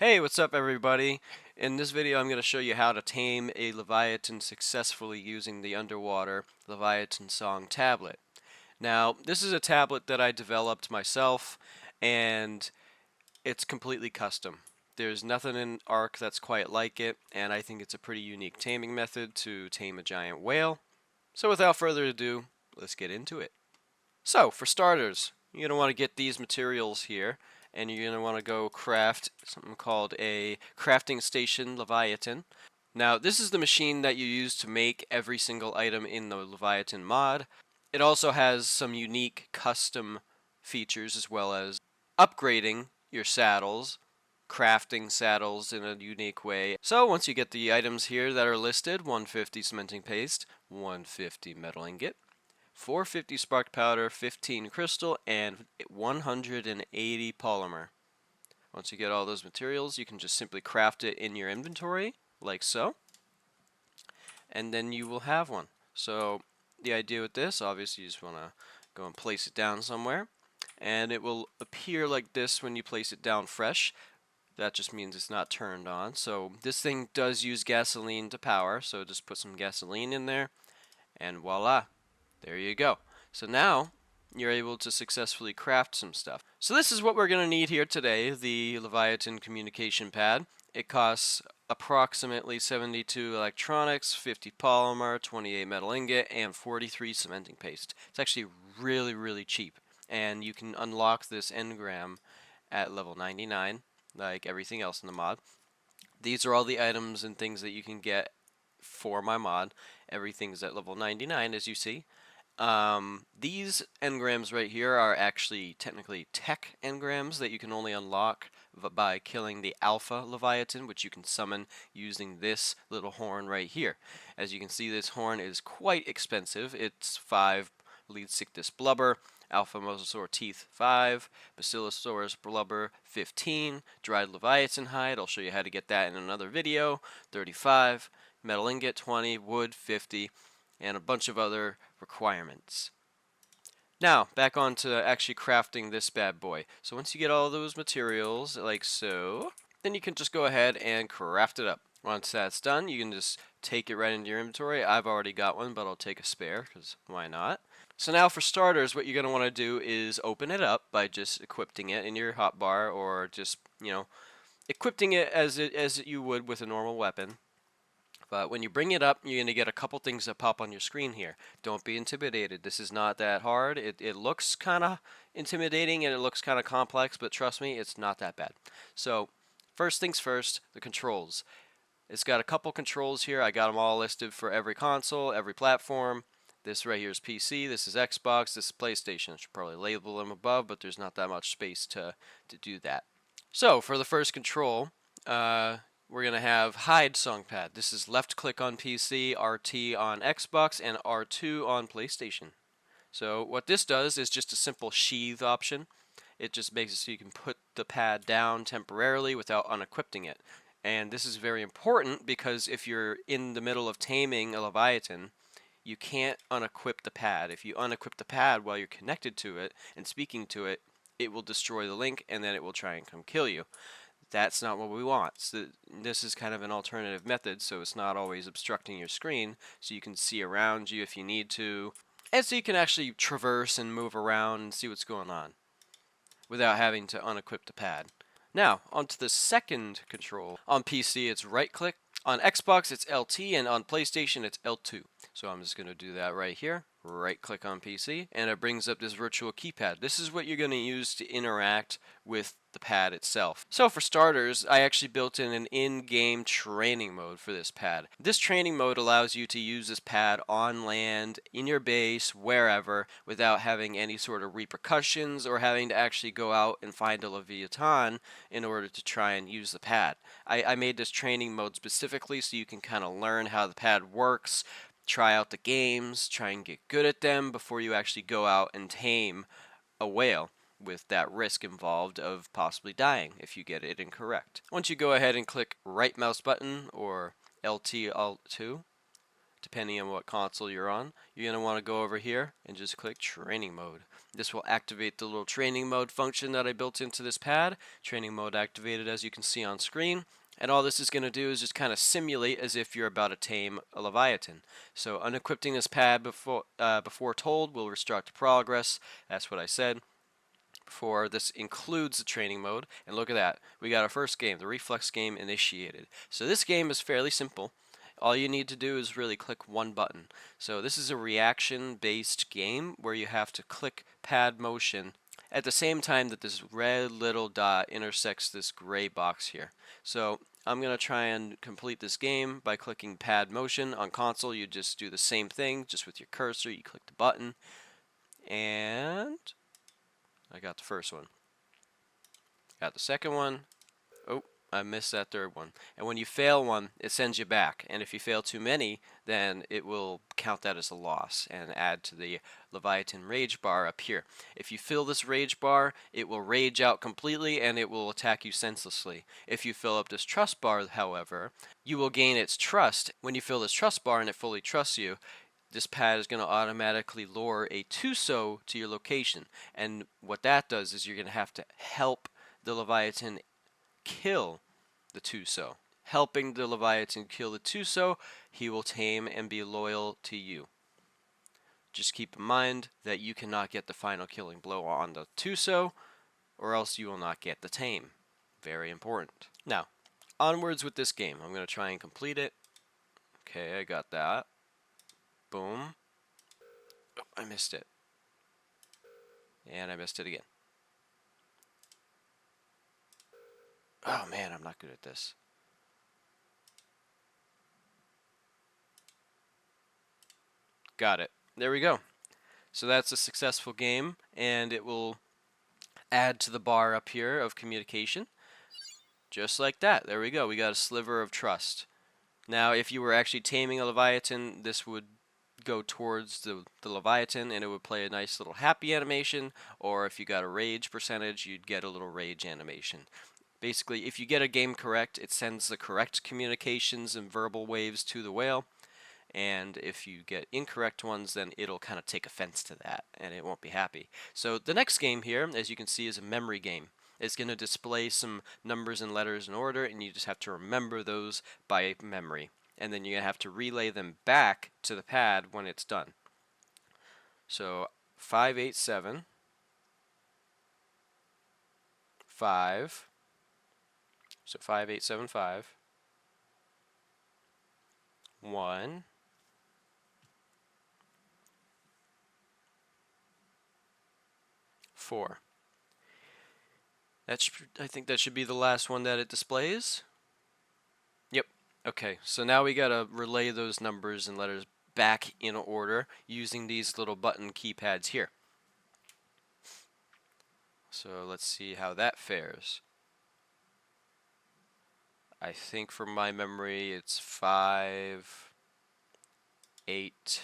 Hey, what's up everybody? In this video I'm going to show you how to tame a Livyatan successfully using the underwater Livyatan Song tablet. Now, this is a tablet that I developed myself and it's completely custom. There's nothing in Ark that's quite like it, and I think it's a pretty unique taming method to tame a giant whale. So without further ado, let's get into it. So, for starters, you're going to want to get these materials here, and you're going to want to go craft something called a crafting station Livyatan. Now, this is the machine that you use to make every single item in the Livyatan mod. It also has some unique custom features as well as upgrading your saddles, crafting saddles in a unique way. So once you get the items here that are listed, 150 cementing paste, 150 metal ingot, 450 spark powder, 15 crystal, and 180 polymer. Once you get all those materials, you can just simply craft it in your inventory, like so, and then you will have one. So the idea with this, obviously you just want to go and place it down somewhere, and it will appear like this when you place it down fresh. That just means it's not turned on. So this thing does use gasoline to power, so just put some gasoline in there, and voila, there you go. So now you're able to successfully craft some stuff. So this is what we're going to need here today, the Livyatan Communication pad. It costs approximately 72 electronics, 50 polymer, 28 metal ingot, and 43 cementing paste. It's actually really cheap, and you can unlock this engram at level 99, like everything else in the mod. These are all the items and things that you can get for my mod. Everything's at level 99, as you see. These engrams right here are actually technically tech engrams that you can only unlock by killing the alpha Livyatan, which you can summon using this little horn right here. As you can see, this horn is quite expensive. It's 5 lead sickness blubber, alpha mosasaur teeth 5, basilosaurus blubber 15, dried Livyatan hide, I'll show you how to get that in another video, 35, metal ingot 20, wood 50, and a bunch of other requirements. Now, back on to actually crafting this bad boy. So once you get all those materials, like so, then you can just go ahead and craft it up. Once that's done, you can just take it right into your inventory. I've already got one, but I'll take a spare, because why not? So now for starters, what you're going to want to do is open it up by just equipping it in your hotbar, or just, equipping it as you would with a normal weapon. But when you bring it up, you're going to get a couple things that pop on your screen here. Don't be intimidated. This is not that hard. It looks kind of intimidating and it looks kind of complex, but trust me, it's not that bad. So first things first, the controls. It's got a couple controls here. I got them all listed for every console, every platform. This right here is PC, this is Xbox, this is PlayStation. I should probably label them above, but there's not that much space to do that. So for the first control, we're going to have hide song pad. This is left click on PC, RT on Xbox, and R2 on PlayStation. So what this does is just a simple sheath option. It just makes it so you can put the pad down temporarily without unequipping it. And this is very important because if you're in the middle of taming a Livyatan, you can't unequip the pad. If you unequip the pad while you're connected to it and speaking to it, it will destroy the link and then it will try and come kill you. That's not what we want. So this is kind of an alternative method, so it's not always obstructing your screen, so you can see around you if you need to, and so you can actually traverse and move around and see what's going on without having to unequip the pad. Now, onto the second control. On PC, it's right click. On Xbox, it's LT, and on PlayStation, it's L2. So I'm just going to do that right here. Right click on PC, and it brings up this virtual keypad. This is what you're going to use to interact with the pad itself. So for starters, I actually built in an in-game training mode for this pad. This training mode allows you to use this pad on land, in your base, wherever, without having any sort of repercussions or having to actually go out and find a Livyatan in order to try and use the pad. I made this training mode specifically so you can kind of learn how the pad works, try out the games, try and get good at them before you actually go out and tame a whale, with that risk involved of possibly dying if you get it incorrect. Once you go ahead and click right mouse button or LT Alt 2, depending on what console you're on. You're going to want to go over here and just click training mode. This will activate the little training mode function that I built into this pad. Training mode activated, as you can see on screen. And all this is going to do is just kind of simulate as if you're about to tame a Leviathan. So unequipping this pad before told will restrict progress. That's what I said before. This includes the training mode. And look at that. We got our first game, the reflex game initiated. So this game is fairly simple. All you need to do is really click one button. So this is a reaction-based game where you have to click pad motion at the same time that this red little dot intersects this gray box here. So I'm going to try and complete this game by clicking pad motion. On console, you just do the same thing, just with your cursor. You click the button, and I got the first one. Got the second one. Oh, I missed that third one. And when you fail one, it sends you back. And if you fail too many, then it will count that as a loss and add to the Livyatan rage bar up here. If you fill this rage bar, it will rage out completely and it will attack you senselessly. If you fill up this trust bar, however, you will gain its trust. When you fill this trust bar and it fully trusts you, this pad is going to automatically lure a Tuso to your location. And what that does is you're going to have to help the Livyatan kill the Tuso. Helping the Livyatan kill the Tuso, he will tame and be loyal to you. Just keep in mind that you cannot get the final killing blow on the Tuso, or else you will not get the tame. Very important. Now, onwards with this game. I'm going to try and complete it. Okay, I got that. Boom. Oh, I missed it. And I missed it again. Oh man, I'm not good at this. Got it. There we go. So that's a successful game, and it will add to the bar up here of communication. Just like that. There we go. We got a sliver of trust. Now, if you were actually taming a Leviathan, this would go towards the Leviathan, and it would play a nice little happy animation, or if you got a rage percentage, you'd get a little rage animation. Basically, if you get a game correct, it sends the correct communications and verbal waves to the whale. And if you get incorrect ones, then it'll kind of take offense to that, and it won't be happy. So the next game here, as you can see, is a memory game. It's going to display some numbers and letters in order, and you just have to remember those by memory. And then you're going to have to relay them back to the pad when it's done. So 587, 5. So 5875, 1, 4. I think that should be the last one that it displays. Yep. Okay, so now we gotta relay those numbers and letters back in order using these little button keypads here. So let's see how that fares. I think from my memory it's 5, 8,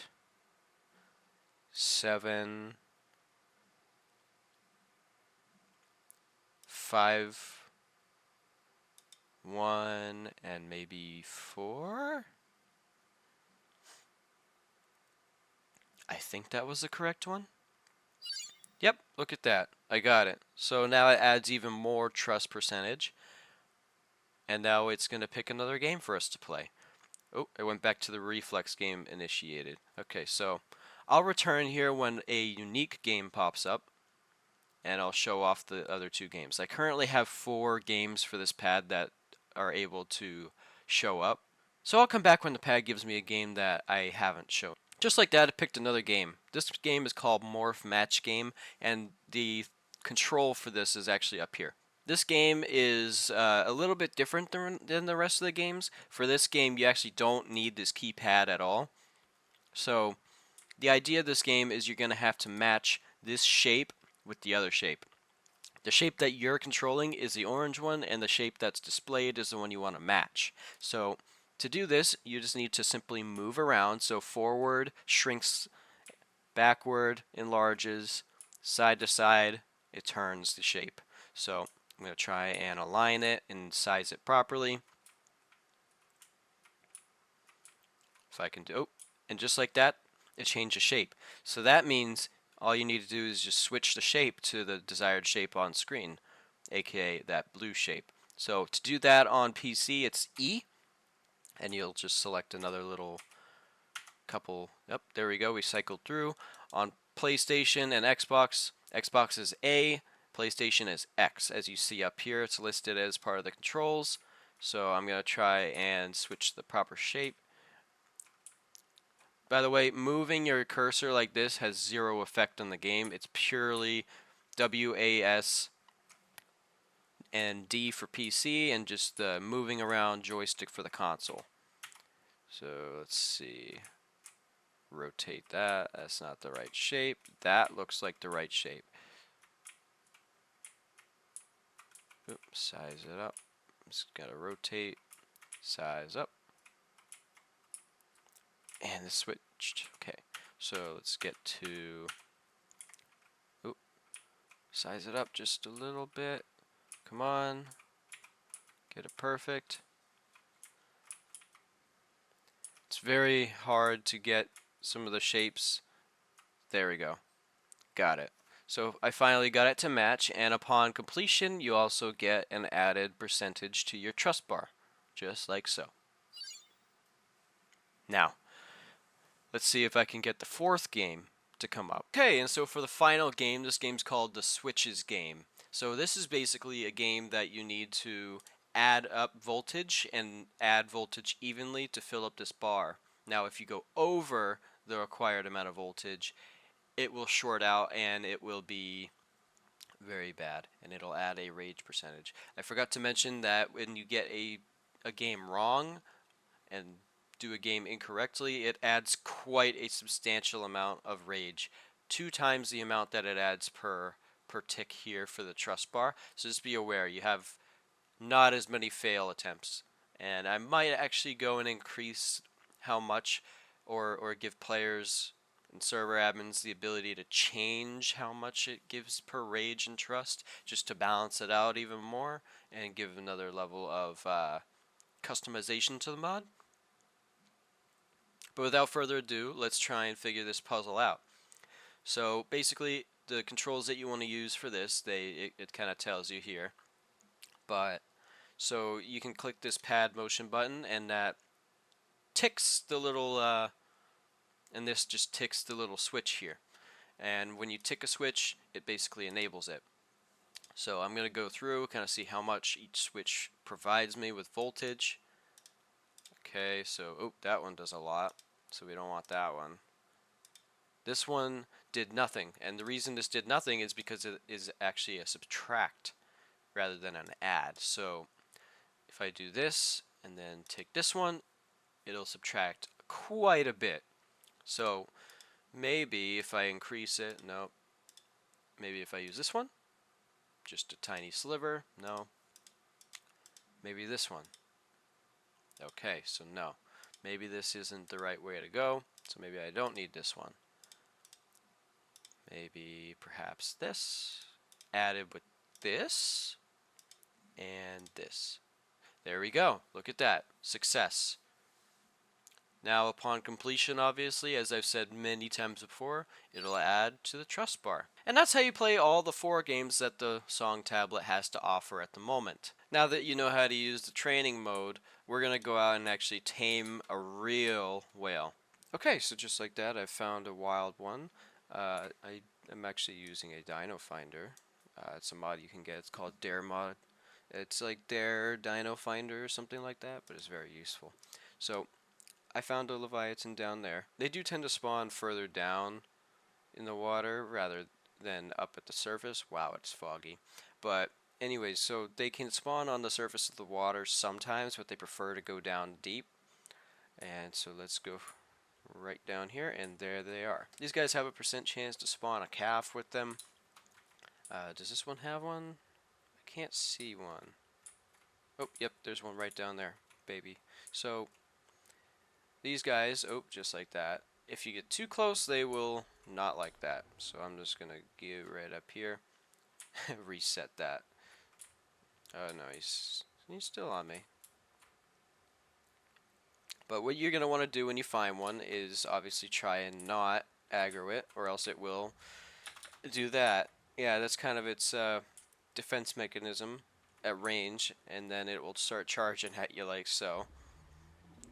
7, 5, 1, and maybe 4? I think that was the correct one. Yep, look at that. I got it. So now it adds even more trust percentage. And now it's going to pick another game for us to play. Oh, I went back to the reflex game initiated. Okay, so I'll return here when a unique game pops up, and I'll show off the other two games. I currently have 4 games for this pad that are able to show up. So I'll come back when the pad gives me a game that I haven't shown. Just like that, it picked another game. This game is called Morph Match Game, and the control for this is actually up here. This game is a little bit different than the rest of the games. For this game, you actually don't need this keypad at all. So the idea of this game is you're going to have to match this shape with the other shape. The shape that you're controlling is the orange one, and the shape that's displayed is the one you want to match. So to do this, you just need to simply move around. So forward shrinks, backward enlarges, side to side, it turns the shape. So I'm going to try and align it and size it properly. If I can do, oh, And just like that, it changed the shape. So that means all you need to do is just switch the shape to the desired shape on screen, aka that blue shape. So to do that on PC, it's E, and you'll just select another little couple. Yep, there we go. We cycled through. On PlayStation and Xbox, Xbox is A, PlayStation is X. As you see up here, it's listed as part of the controls. So I'm going to try and switch the proper shape. By the way, moving your cursor like this has zero effect on the game. It's purely WAS and D for PC and just the moving around joystick for the console. So let's see. Rotate that. That's not the right shape. That looks like the right shape. Oops, size it up. Just gotta rotate, size up. And it switched. Okay, so let's get to, oop, size it up just a little bit. Come on, get it perfect. It's very hard to get some of the shapes. There we go. Got it. So I finally got it to match, and upon completion you also get an added percentage to your trust bar, just like so. Now, let's see if I can get the fourth game to come up. Okay, and so for the final game, this game's called the Switches game. So this is basically a game that you need to add up voltage and add voltage evenly to fill up this bar. Now if you go over the required amount of voltage, it will short out and it will be very bad, and it'll add a rage percentage. I forgot to mention that when you get a game wrong and do a game incorrectly, it adds quite a substantial amount of rage, 2 times the amount that it adds per tick here for the trust bar. So just be aware, you have not as many fail attempts, and I might actually go and increase how much, or give players and server admins the ability to change how much it gives per rage and trust, just to balance it out even more and give another level of customization to the mod. But without further ado, let's try and figure this puzzle out. So basically, the controls that you want to use for this, it kind of tells you here. But so you can click this pad motion button, and that ticks the little, and this just ticks the little switch here. And when you tick a switch, it basically enables it. So I'm going to go through, kind of see how much each switch provides me with voltage. Okay, so that one does a lot, so we don't want that one. This one did nothing, and the reason this did nothing is because it is actually a subtract rather than an add. So if I do this and then take this one, it'll subtract quite a bit. So maybe if I increase it, no. Maybe if I use this one, just a tiny sliver, no. Maybe this one. Okay, so no. Maybe this isn't the right way to go, so maybe I don't need this one. Maybe perhaps this, added with this, and this. There we go. Look at that. Success. Now upon completion, obviously, as I've said many times before, it'll add to the trust bar. And that's how you play all the 4 games that the Song tablet has to offer at the moment. Now that you know how to use the training mode, we're going to go out and actually tame a real whale. Okay, so just like that, I've found a wild one. I am actually using a dino finder. It's a mod you can get. It's called Dare mod. It's like Dare Dino Finder or something like that, but it's very useful. So I found a Livyatan down there. They do tend to spawn further down in the water rather than up at the surface. Wow, it's foggy. But anyways, so they can spawn on the surface of the water sometimes, but they prefer to go down deep. And so let's go right down here, and there they are. These guys have a % chance to spawn a calf with them. Does this one have one? I can't see one. Oh, yep, there's one right down there, baby. So these guys, just like that. If you get too close, they will not like that. So I'm just gonna get right up here, reset that. Oh no, he's still on me. But what you're going to want to do when you find one is obviously try and not aggro it, or else it will do that. Yeah, that's kind of its defense mechanism at range, and then it will start charging at you like so.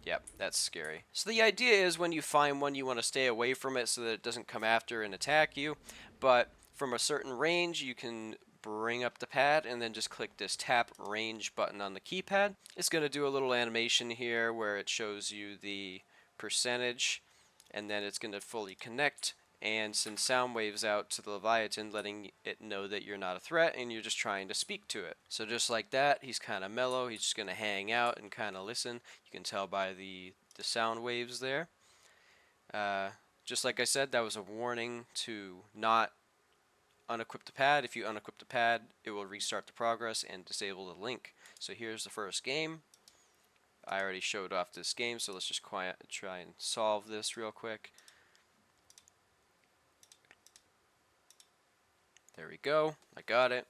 Yep, that's scary. So the idea is when you find one, you want to stay away from it so that it doesn't come after and attack you. But from a certain range, you can bring up the pad and then just click this tap range button on the keypad. It's going to do a little animation here where it shows you the percentage, and then it's going to fully connect and send sound waves out to the Leviathan, letting it know that you're not a threat and you're just trying to speak to it. So just like that, he's kind of mellow. He's just going to hang out and kind of listen. You can tell by the sound waves there. Uh, just like I said, that was a warning to not unequip the pad. If you unequip the pad, it will restart the progress and disable the link. So here's the first game. I already showed off this game, so let's just try and solve this real quick. There we go. I got it.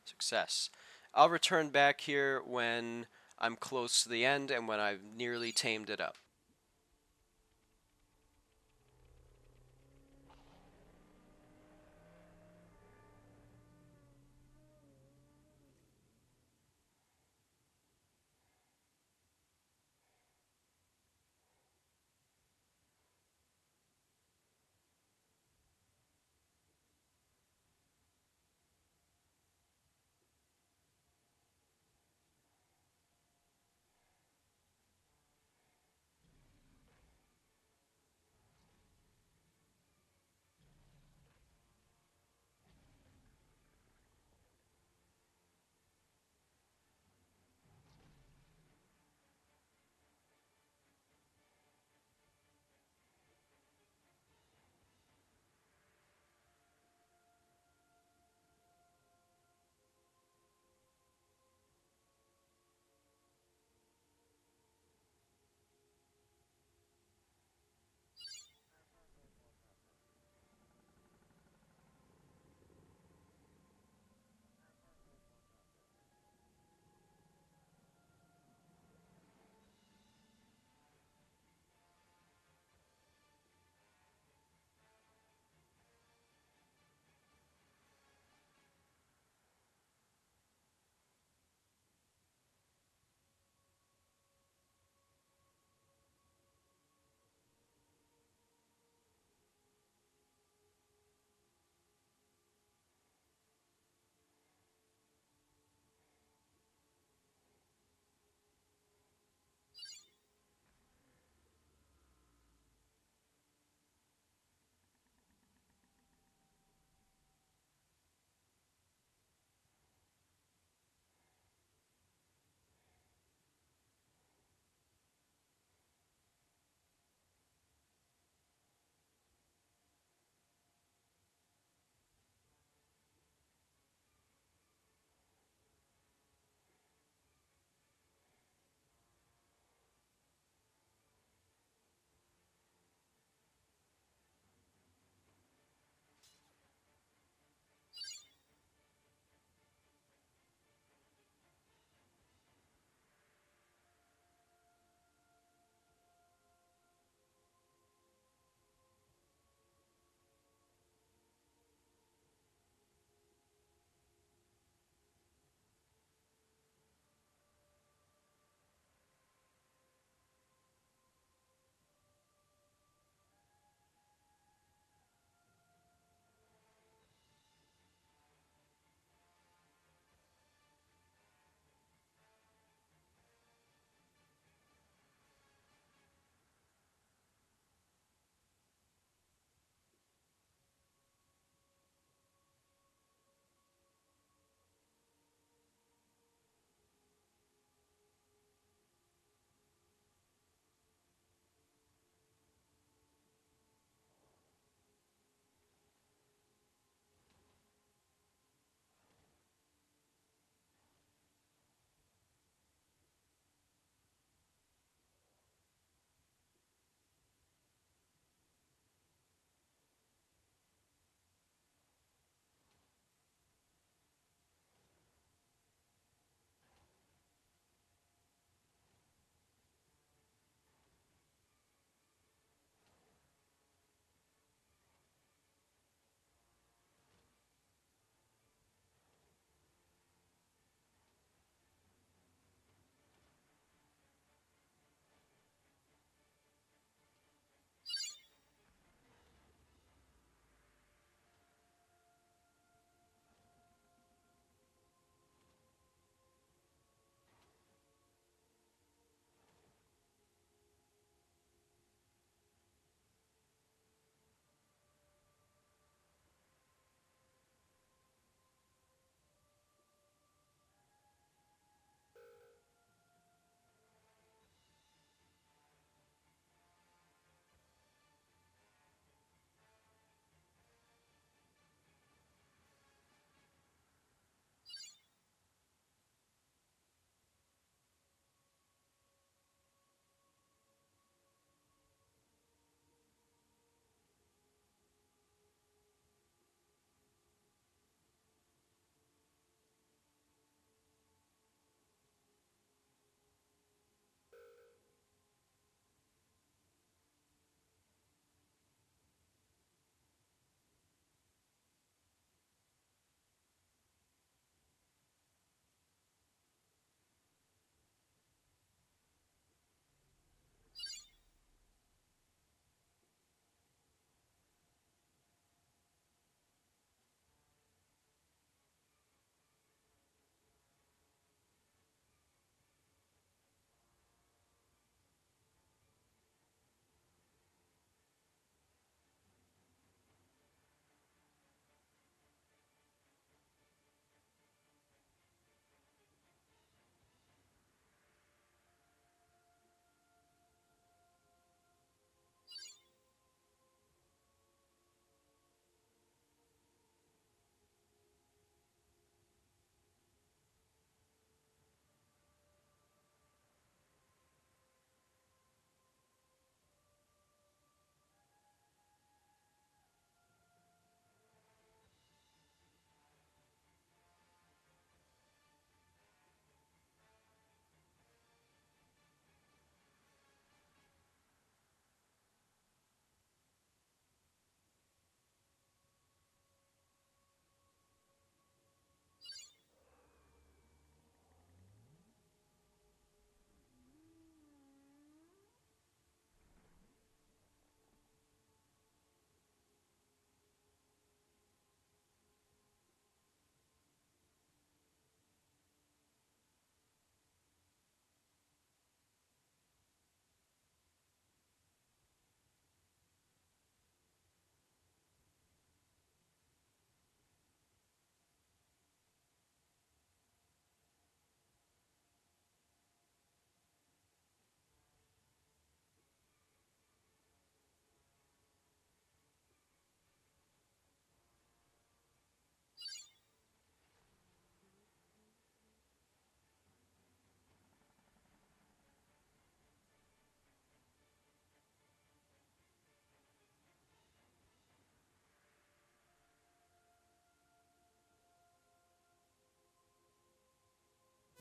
Success. I'll return back here when I'm close to the end and when I've nearly tamed it up.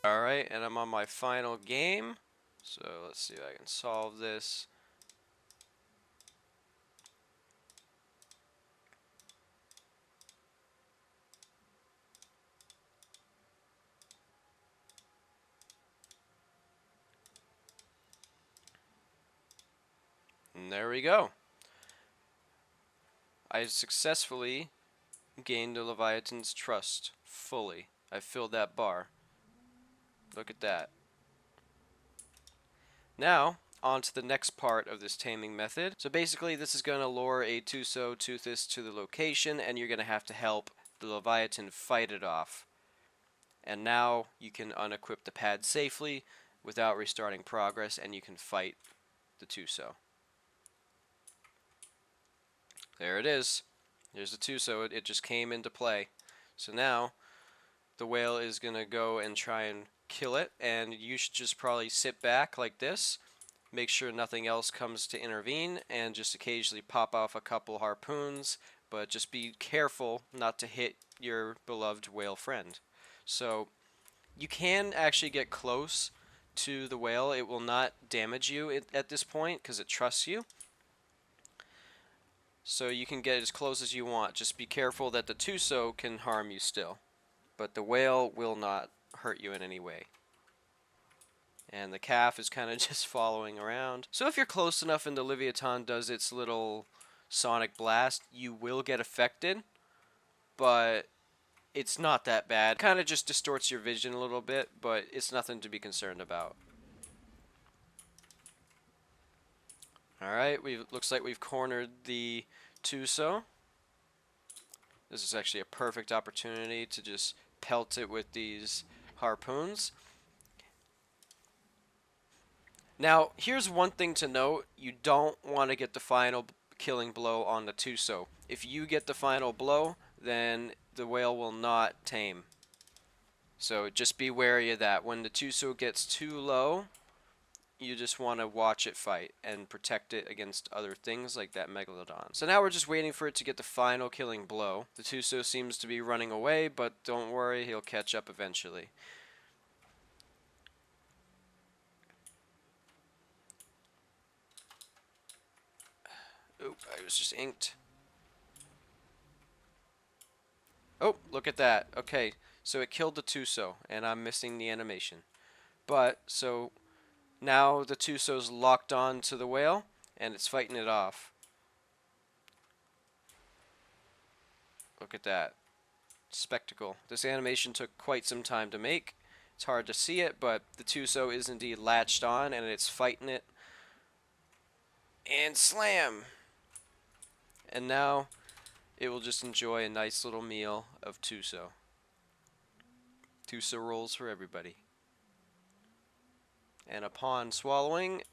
Alright, and I'm on my final game. So let's see if I can solve this. And there we go. I successfully gained the Leviathan's trust fully. I filled that bar. Look at that. Now, on to the next part of this taming method. So basically, this is going to lure a Tuso Toothus to the location, and you're going to have to help the Leviathan fight it off. And now you can unequip the pad safely without restarting progress, and you can fight the Tuso. There it is. There's the Tuso. It just came into play. So now the whale is going to go and try and kill it, and you should just probably sit back like this, make sure nothing else comes to intervene, and just occasionally pop off a couple harpoons, but just be careful not to hit your beloved whale friend. So you can actually get close to the whale. It will not damage you at this point because it trusts you. So you can get as close as you want. Just be careful that the Tuso can harm you still, but the whale will not hurt you in any way. And the calf is kind of just following around. So if you're close enough and the Livyatan does its little sonic blast, you will get affected, but it's not that bad. Kind of just distorts your vision a little bit, but it's nothing to be concerned about. Alright, looks like we've cornered the Tuso. This is actually a perfect opportunity to just pelt it with these harpoons. Now, here's one thing to note. You don't want to get the final killing blow on the Tuso. If you get the final blow, then the whale will not tame. So just be wary of that. When the Tuso gets too low, you just want to watch it fight and protect it against other things like that Megalodon. So now we're just waiting for it to get the final killing blow. The Tuso seems to be running away, but don't worry, he'll catch up eventually. Oop, I was just inked. Oh, look at that. Okay, so it killed the Tuso, and I'm missing the animation. But, so, now the Tuso's locked on to the whale, and it's fighting it off. Look at that. Spectacle. This animation took quite some time to make. It's hard to see it, but the Tuso is indeed latched on, and it's fighting it. And slam! And now it will just enjoy a nice little meal of Tuso. Tuso rolls for everybody. And upon swallowing,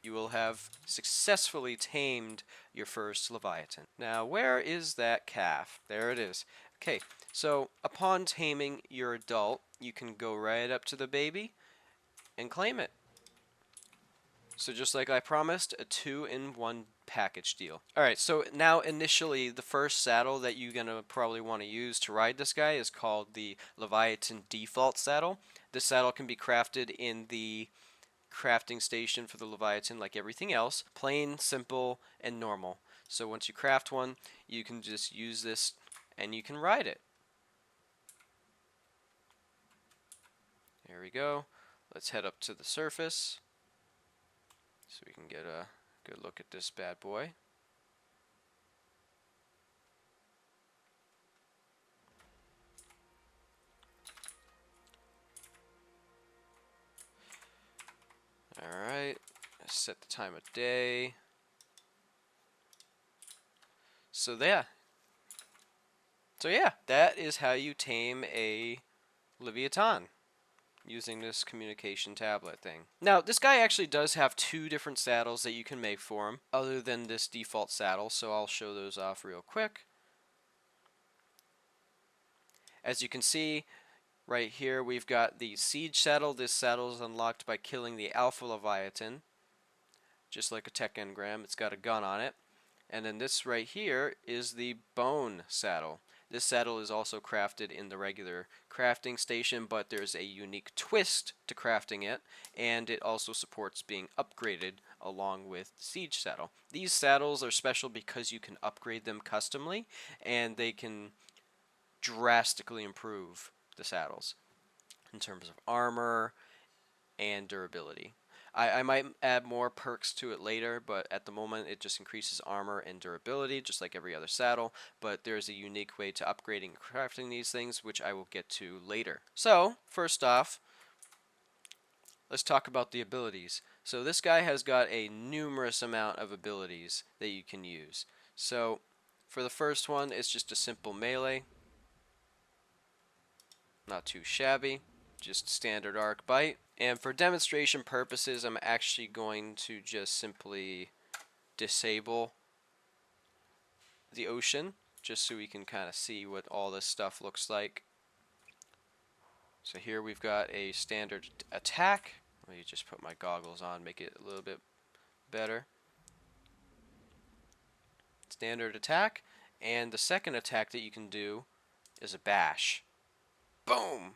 you will have successfully tamed your first Leviathan. Now, where is that calf? There it is. Okay, so upon taming your adult, you can go right up to the baby and claim it. So just like I promised, a 2-in-1 package deal. Alright, so now initially the first saddle that you're going to probably want to use to ride this guy is called the Livyatan default saddle. This saddle can be crafted in the crafting station for the Livyatan like everything else. Plain, simple, and normal. So once you craft one, you can just use this and you can ride it. There we go. Let's head up to the surface so we can get a good look at this bad boy. Alright, set the time of day. So yeah, that is how you tame a Livyatan using this communication tablet thing. Now, this guy actually does have 2 different saddles that you can make for him, other than this default saddle, so I'll show those off real quick. As you can see, right here we've got the Siege saddle. This saddle is unlocked by killing the Alpha Livyatan, just like a tech engram. It's got a gun on it. And then this right here is the Bone saddle. This saddle is also crafted in the regular crafting station, but there's a unique twist to crafting it, and it also supports being upgraded along with the Siege saddle. These saddles are special because you can upgrade them customly, and they can drastically improve the saddles in terms of armor and durability. I might add more perks to it later, but at the moment it just increases armor and durability, just like every other saddle, but there's a unique way to upgrading and crafting these things, which I will get to later. So, first off, let's talk about the abilities. So this guy has got a numerous amount of abilities that you can use. So, for the first one, it's just a simple melee. Not too shabby, just standard arc bite. And for demonstration purposes, I'm actually going to just simply disable the ocean, just so we can kind of see what all this stuff looks like. So here we've got a standard attack. Let me just put my goggles on, make it a little bit better. Standard attack, and the second attack that you can do is a bash. Boom!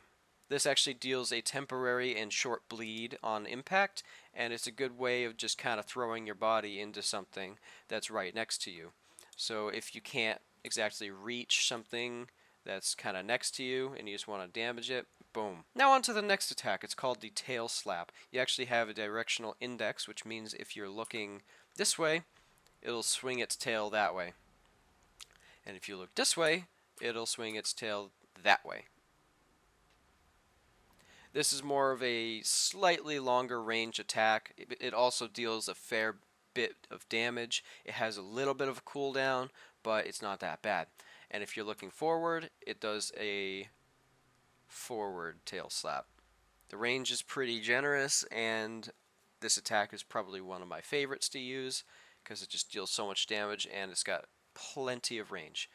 This actually deals a temporary and short bleed on impact, and it's a good way of just kind of throwing your body into something that's right next to you. So if you can't exactly reach something that's kind of next to you and you just want to damage it, boom. Now on to the next attack. It's called the tail slap. You actually have a directional index, which means if you're looking this way, it'll swing its tail that way. And if you look this way, it'll swing its tail that way. This is more of a slightly longer range attack. It also deals a fair bit of damage. It has a little bit of a cooldown, but it's not that bad. And if you're looking forward, it does a forward tail slap. The range is pretty generous, and this attack is probably one of my favorites to use because it just deals so much damage and it's got plenty of range.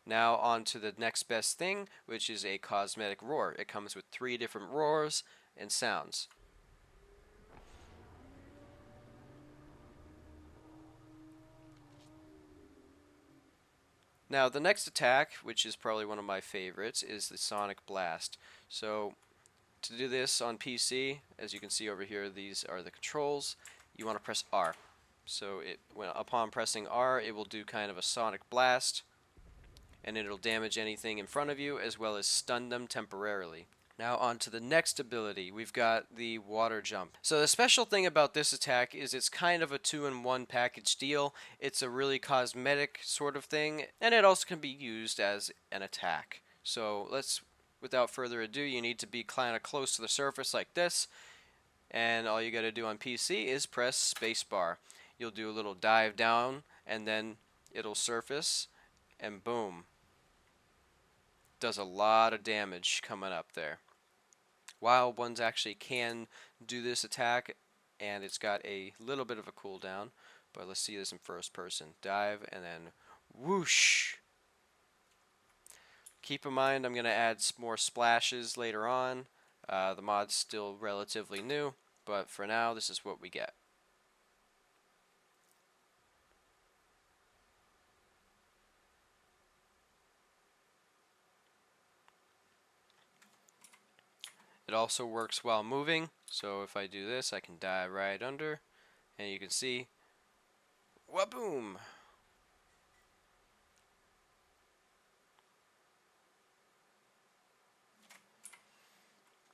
Now on to the next best thing, which is a cosmetic roar. It comes with 3 different roars and sounds. Now the next attack, which is probably one of my favorites, is the Sonic Blast. So to do this on PC, as you can see over here, these are the controls. You want to press R. So upon pressing R, it will do kind of a Sonic Blast, and it'll damage anything in front of you as well as stun them temporarily. Now on to the next ability. We've got the water jump. So the special thing about this attack is it's kind of a 2-in-1 package deal. It's a really cosmetic sort of thing, and it also can be used as an attack. So without further ado, you need to be kind of close to the surface like this, and all you got to do on PC is press spacebar. You'll do a little dive down, and then it'll surface, and boom. Does a lot of damage coming up there. Wild ones actually can do this attack, and it's got a little bit of a cooldown, but let's see this in first person. Dive, and then whoosh. Keep in mind I'm going to add more splashes later on. The mod's still relatively new, but for now this is what we get. It also works while moving, so if I do this, I can dive right under, and you can see, waboom!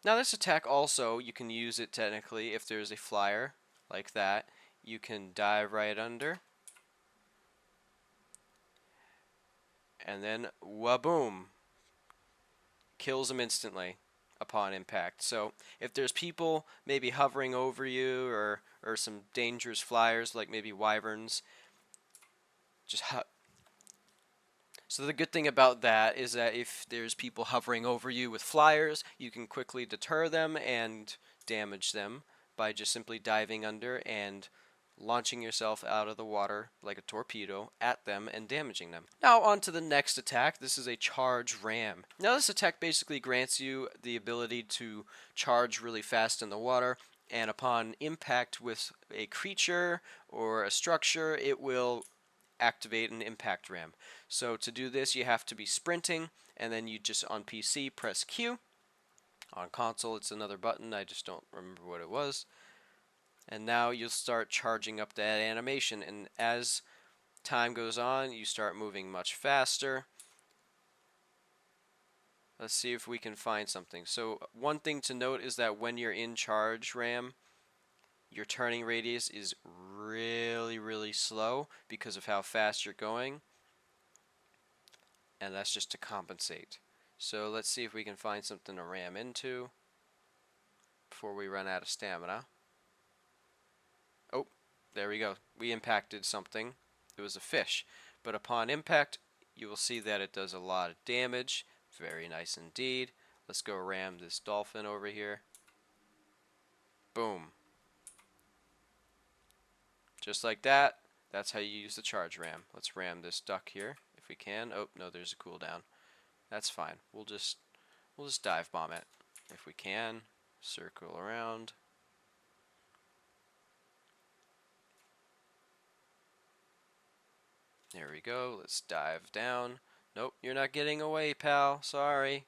Now this attack also, you can use it technically if there's a flyer, like that. You can dive right under, and then waboom! Kills them instantly upon impact. So if there's people maybe hovering over you or some dangerous flyers like maybe wyverns, so the good thing about that is that if there's people hovering over you with flyers, you can quickly deter them and damage them by just simply diving under and launching yourself out of the water like a torpedo at them and damaging them. Now on to the next attack. This is a charge ram. Now this attack basically grants you the ability to charge really fast in the water, and upon impact with a creature or a structure, it will activate an impact ram. So to do this, you have to be sprinting, and then you just on PC press Q. On console, it's another button. I just don't remember what it was. And now you'll start charging up that animation, and as time goes on, you start moving much faster. Let's see if we can find something. So one thing to note is that when you're in charge RAM, your turning radius is really slow because of how fast you're going, and that's just to compensate. So let's see if we can find something to ram into before we run out of stamina. Oh, there we go. We impacted something. It was a fish. But upon impact, you will see that it does a lot of damage. Very nice indeed. Let's go ram this dolphin over here. Boom. Just like that. That's how you use the charge ram. Let's ram this duck here if we can. Oh, no, there's a cooldown. That's fine. We'll just dive bomb it if we can. Circle around. There we go. Let's dive down. Nope, you're not getting away, pal. Sorry.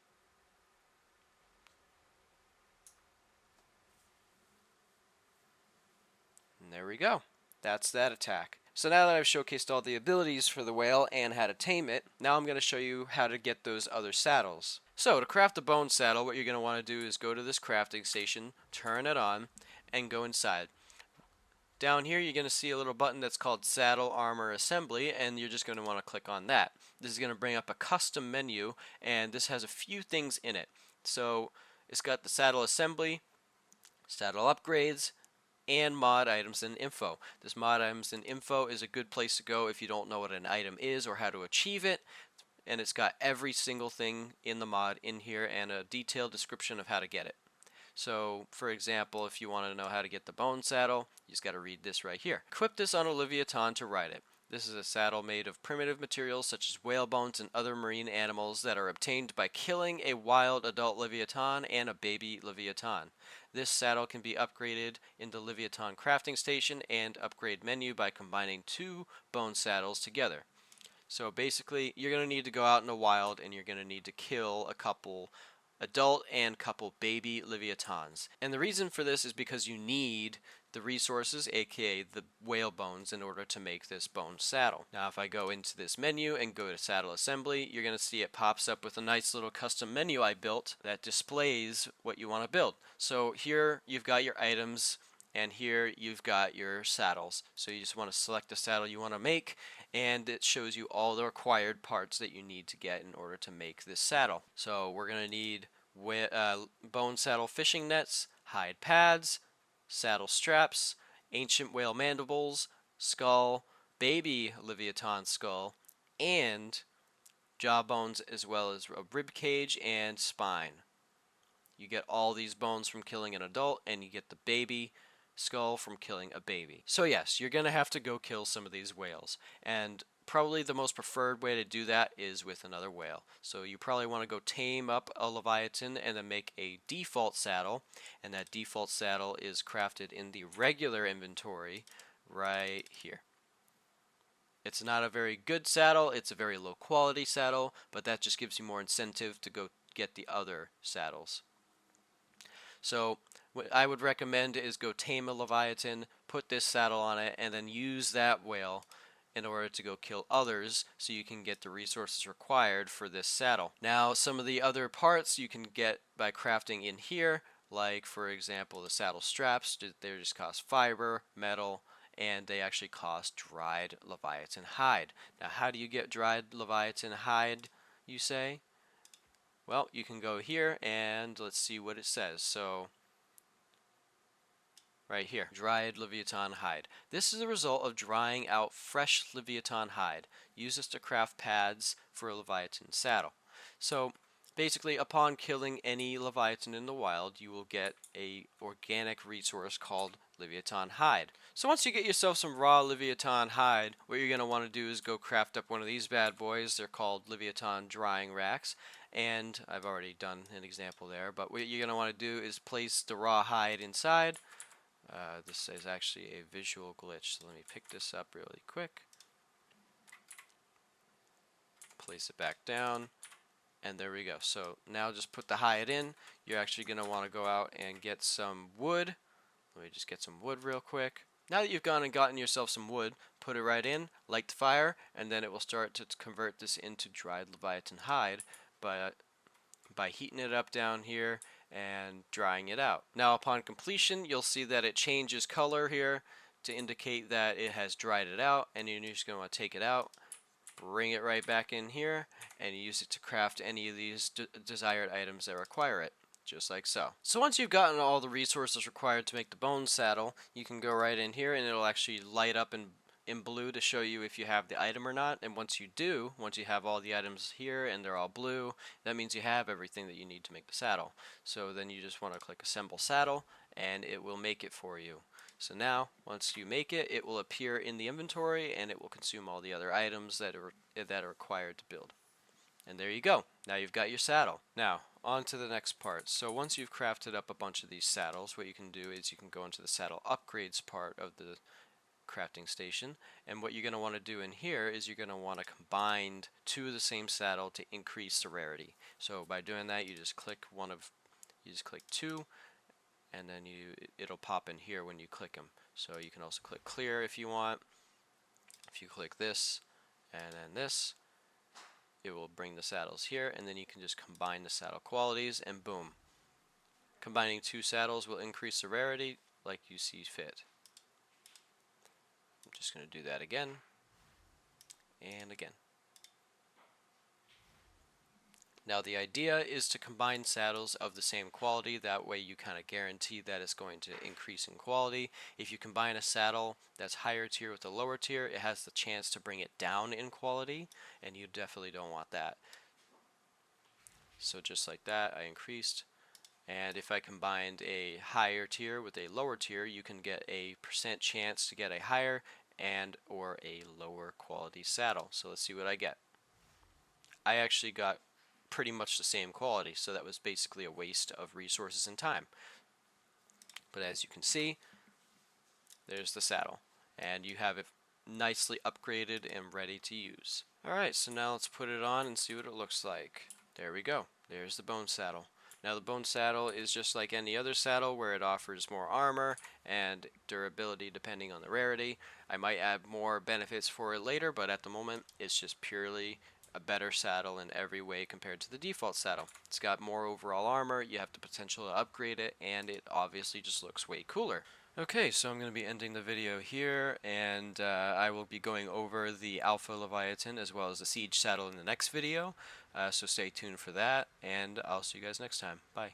And there we go. That's that attack. So now that I've showcased all the abilities for the whale and how to tame it, now I'm going to show you how to get those other saddles. So to craft a bone saddle, what you're going to want to do is go to this crafting station, turn it on, and go inside. Down here you're going to see a little button that's called Saddle Armor Assembly, and you're just going to want to click on that. This is going to bring up a custom menu, and this has a few things in it. So it's got the saddle assembly, saddle upgrades, and mod items and info. This mod items and info is a good place to go if you don't know what an item is or how to achieve it. And it's got every single thing in the mod in here and a detailed description of how to get it. So, for example, if you want to know how to get the bone saddle, you just got to read this right here. Equip this on a Livyatan to ride it. This is a saddle made of primitive materials such as whale bones and other marine animals that are obtained by killing a wild adult Livyatan and a baby Livyatan. This saddle can be upgraded in the Livyatan crafting station and upgrade menu by combining two bone saddles together. So basically, you're going to need to go out in the wild and you're going to need to kill a couple adult and couple baby Livyatans. And the reason for this is because you need the resources, aka the whale bones, in order to make this bone saddle. Now if I go into this menu and go to saddle assembly, you're going to see it pops up with a nice little custom menu I built that displays what you want to build. So here you've got your items, and here you've got your saddles. So you just want to select the saddle you want to make, and it shows you all the required parts that you need to get in order to make this saddle. So we're going to need bone saddle fishing nets, hide pads, saddle straps, ancient whale mandibles, skull, baby Livyatan skull, and jaw bones, as well as a rib cage and spine. You get all these bones from killing an adult, and you get the baby skull from killing a baby. So yes, you're going to have to go kill some of these whales, and probably the most preferred way to do that is with another whale. So you probably want to go tame up a Leviathan and then make a default saddle, and that default saddle is crafted in the regular inventory right here. It's not a very good saddle, it's a very low quality saddle, but that just gives you more incentive to go get the other saddles. So what I would recommend is go tame a Leviathan, put this saddle on it, and then use that whale in order to go kill others so you can get the resources required for this saddle. Now some of the other parts you can get by crafting in here, like for example the saddle straps, they just cost fiber, metal, and they actually cost dried Leviathan hide. Now how do you get dried Leviathan hide, you say? Well, you can go here and let's see what it says. So right here, dried Livyatan hide. This is a result of drying out fresh Livyatan hide. Use this to craft pads for a Leviathan saddle. So basically, upon killing any Leviathan in the wild, you will get a organic resource called Livyatan hide. So once you get yourself some raw Livyatan hide, what you're going to want to do is go craft up one of these bad boys. They're called Livyatan drying racks. And I've already done an example there, but what you're going to want to do is place the raw hide inside. This is actually a visual glitch, so let me pick this up really quick. place it back down, and there we go. So now just put the hide in. You're actually going to want to go out and get some wood. Let me just get some wood real quick. Now that you've gone and gotten yourself some wood, put it right in, light the fire, and then it will start to convert this into dried Leviathan hide by heating it up down here and drying it out. Now upon completion, you'll see that it changes color here to indicate that it has dried it out, and you're just going to want to take it out, bring it right back in here, and use it to craft any of these desired items that require it, just like so. So once you've gotten all the resources required to make the bone saddle, you can go right in here and it'll actually light up in blue to show you if you have the item or not. And once you do, once you have all the items here and they're all blue, that means you have everything that you need to make the saddle. So then you just want to click assemble saddle and it will make it for you. So now, once you make it, it will appear in the inventory and it will consume all the other items that are required to build. And there you go. Now you've got your saddle. Now, on to the next part. So once you've crafted up a bunch of these saddles, what you can do is you can go into the saddle upgrades part of the crafting station, and what you're going to want to do in here is you're going to want to combine two of the same saddle to increase the rarity. So by doing that, you just click two, and then it'll pop in here when you click them. So you can also click clear if you want. If you click this and then this, it will bring the saddles here, and then you can just combine the saddle qualities, and boom. Combining two saddles will increase the rarity like you see fit. I'm just going to do that again and again. Now the idea is to combine saddles of the same quality, that way you kind of guarantee that it's going to increase in quality. If you combine a saddle that's higher tier with a lower tier, it has the chance to bring it down in quality, and you definitely don't want that. So just like that, I increased. And if I combined a higher tier with a lower tier, you can get a % chance to get a higher and or a lower quality saddle. So let's see what I get. I actually got pretty much the same quality, so that was basically a waste of resources and time. But as you can see, there's the saddle, and you have it nicely upgraded and ready to use. Alright, so now let's put it on and see what it looks like. There we go. There's the bone saddle. Now the bone saddle is just like any other saddle where it offers more armor and durability depending on the rarity. I might add more benefits for it later, but at the moment it's just purely a better saddle in every way compared to the default saddle. It's got more overall armor, you have the potential to upgrade it, and it obviously just looks way cooler. Okay, so I'm going to be ending the video here, and I will be going over the Alpha Leviathan as well as the Siege saddle in the next video, so stay tuned for that, and I'll see you guys next time. Bye.